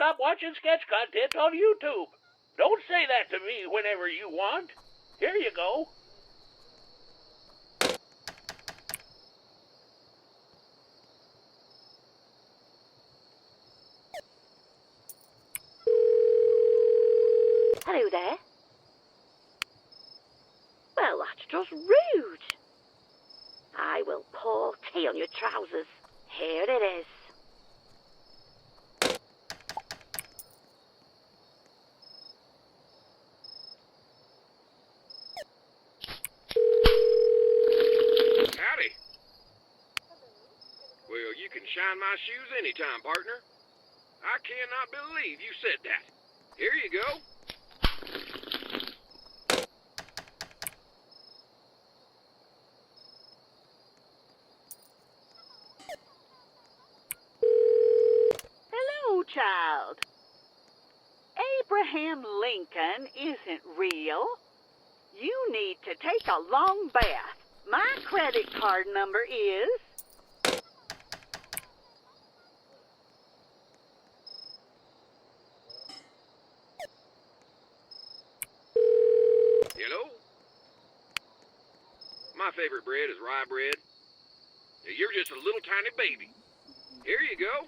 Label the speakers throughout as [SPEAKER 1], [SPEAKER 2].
[SPEAKER 1] stop watching sketch content on YouTube. Don't say that to me whenever you want. Here you go.
[SPEAKER 2] Hello there. Well, that's just rude. I will pour tea on your trousers. Here it is.
[SPEAKER 3] Howdy. Well, you can shine my shoes anytime, partner. I cannot believe you said that. Here you go.
[SPEAKER 4] Hello, child. Abraham Lincoln isn't real. You need to take a long bath. My credit card number is...
[SPEAKER 3] Hello? My favorite bread is rye bread. You're just a little tiny baby. Here you go.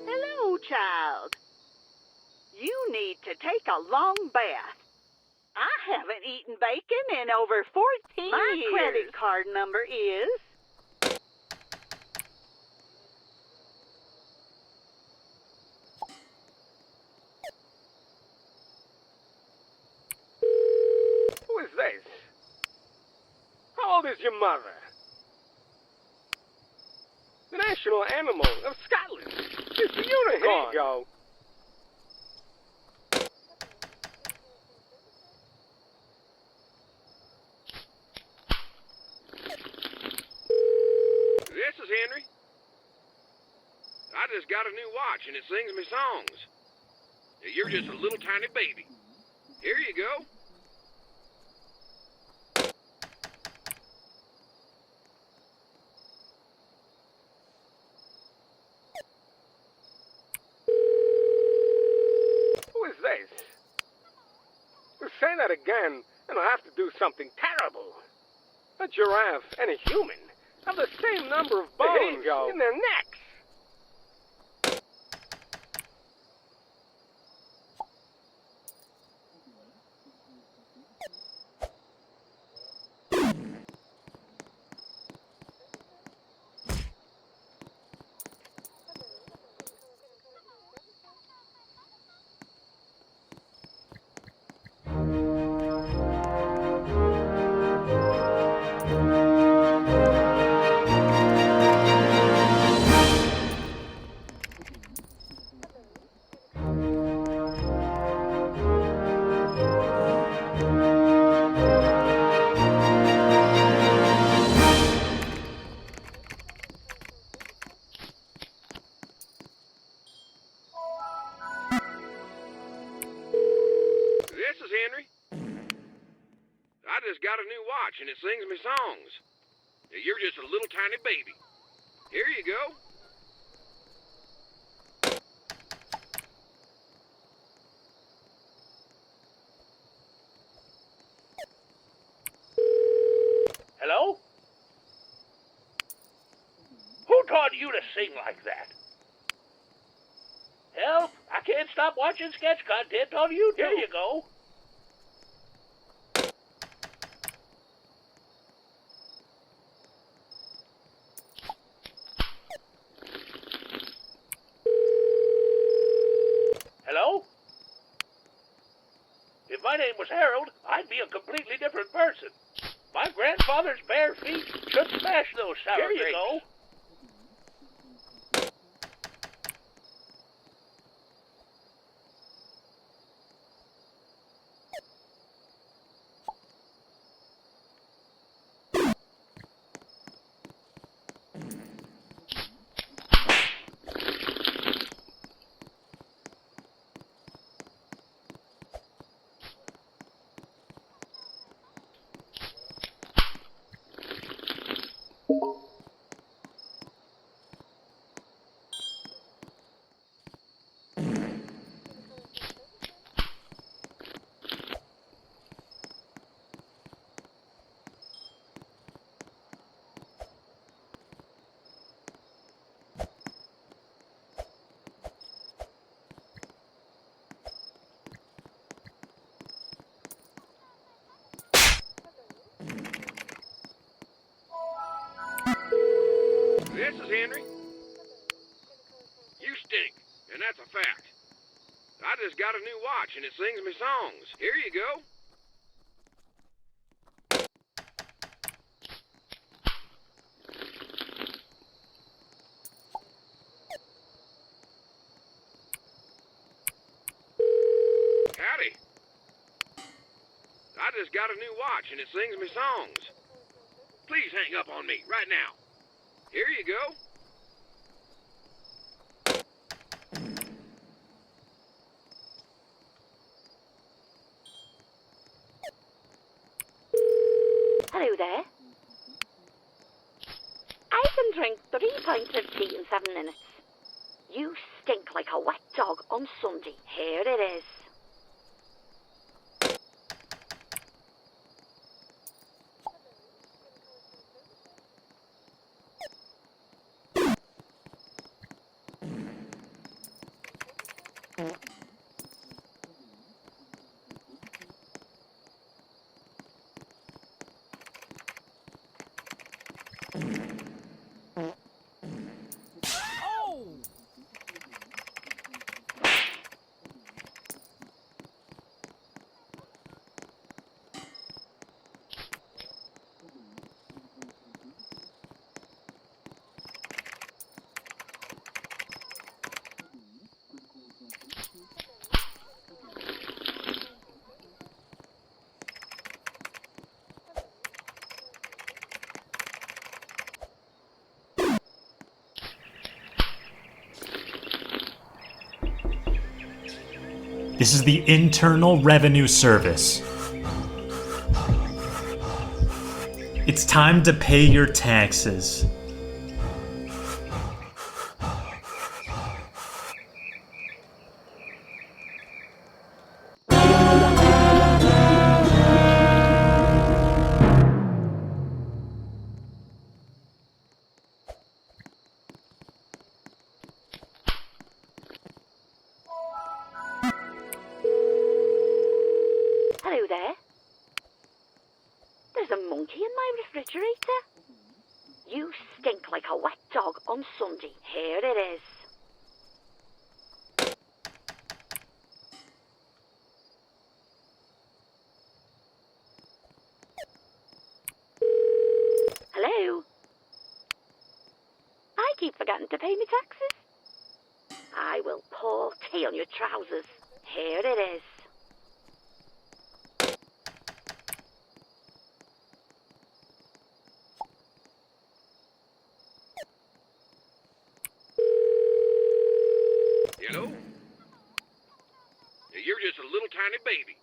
[SPEAKER 4] Hello, child. You need to take a long bath. I haven't eaten bacon in over 14 years. My credit card number is...
[SPEAKER 5] Who is this? How old is your mother? The national animal of Scotland is the unicorn. There you go.
[SPEAKER 3] This is Henry. I just got a new watch and it sings me songs. You're just a little tiny baby. Here you go.
[SPEAKER 5] Who is this? You say that again, and I'll have to do something terrible. A giraffe and a human have the same number of bones in their necks.
[SPEAKER 3] This is Henry. I just got a new watch and it sings me songs. You're just a little tiny baby. Here you go.
[SPEAKER 1] Hello? Who taught you to sing like that? Help! I can't stop watching sketch content on YouTube. Here you go. Hello? If my name was Harold, I'd be a completely different person. My grandfather's bare feet should smash those sour grapes. Here you go.
[SPEAKER 3] Henry? You stink, and that's a fact. I just got a new watch, and it sings me songs. Here you go. Howdy. I just got a new watch, and it sings me songs. Please hang up on me right now. Here you go.
[SPEAKER 2] Hello there. I can drink 3 pints of tea in 7 minutes. You stink like a wet dog on Sunday. Here it is.
[SPEAKER 6] This is the Internal Revenue Service. It's time to pay your taxes.
[SPEAKER 2] Hello there. There's a monkey in my refrigerator. You stink like a wet dog on Sunday. Here it is. Hello? I keep forgetting to pay my taxes. I will pour tea on your trousers. Here it is.
[SPEAKER 3] Hello? You're just a little tiny baby.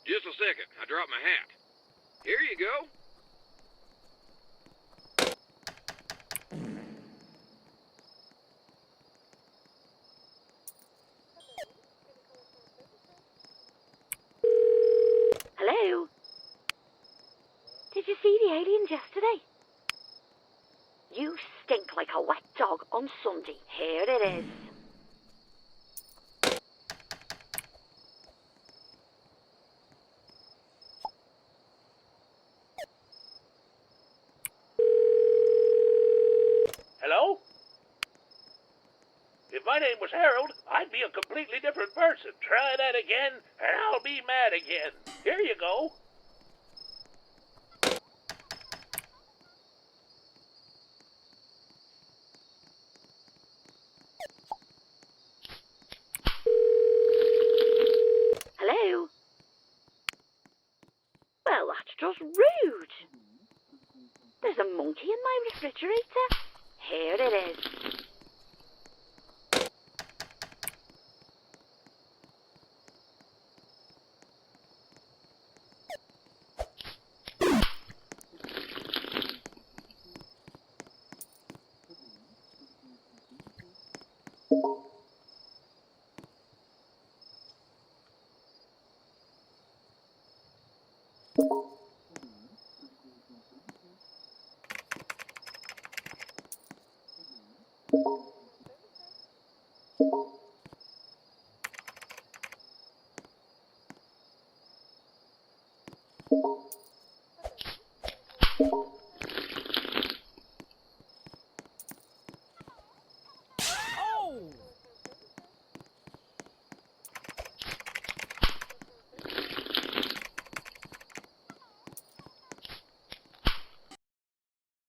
[SPEAKER 3] Just a second, I dropped my hat. Here you go.
[SPEAKER 2] Hello? Did you see the aliens yesterday? You stink like a wet dog on Sunday. Here it is.
[SPEAKER 1] Hello? If my name was Harold, I'd be a completely different person. Try that again, and I'll be mad again. Here you go.
[SPEAKER 2] Hello? Well, that's just rude. There's a monkey in my refrigerator. Here it is.